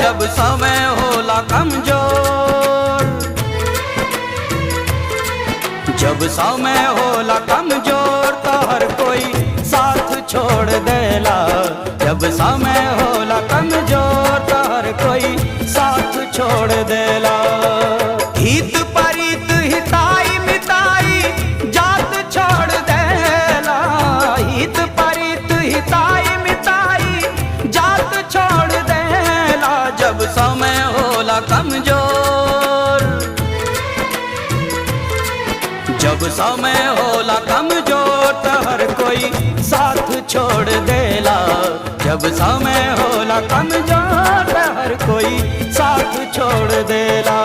जब समय होला कमजोर, जब समय होला कमजोर तो हर कोई साथ छोड़ देला। जब समय होला कमजोर तो हर कोई साथ छोड़ देला। हित परित हिताई मिताई जात छोड़ देला। हित परित हिताई मिताई जात छोड़ देला। जब समय होला कमजोर, जब समय होला कमजोर तो हर कोई साथ छोड़ देला। जब समय होला कमजोर तो हर कोई साथ छोड़ देला।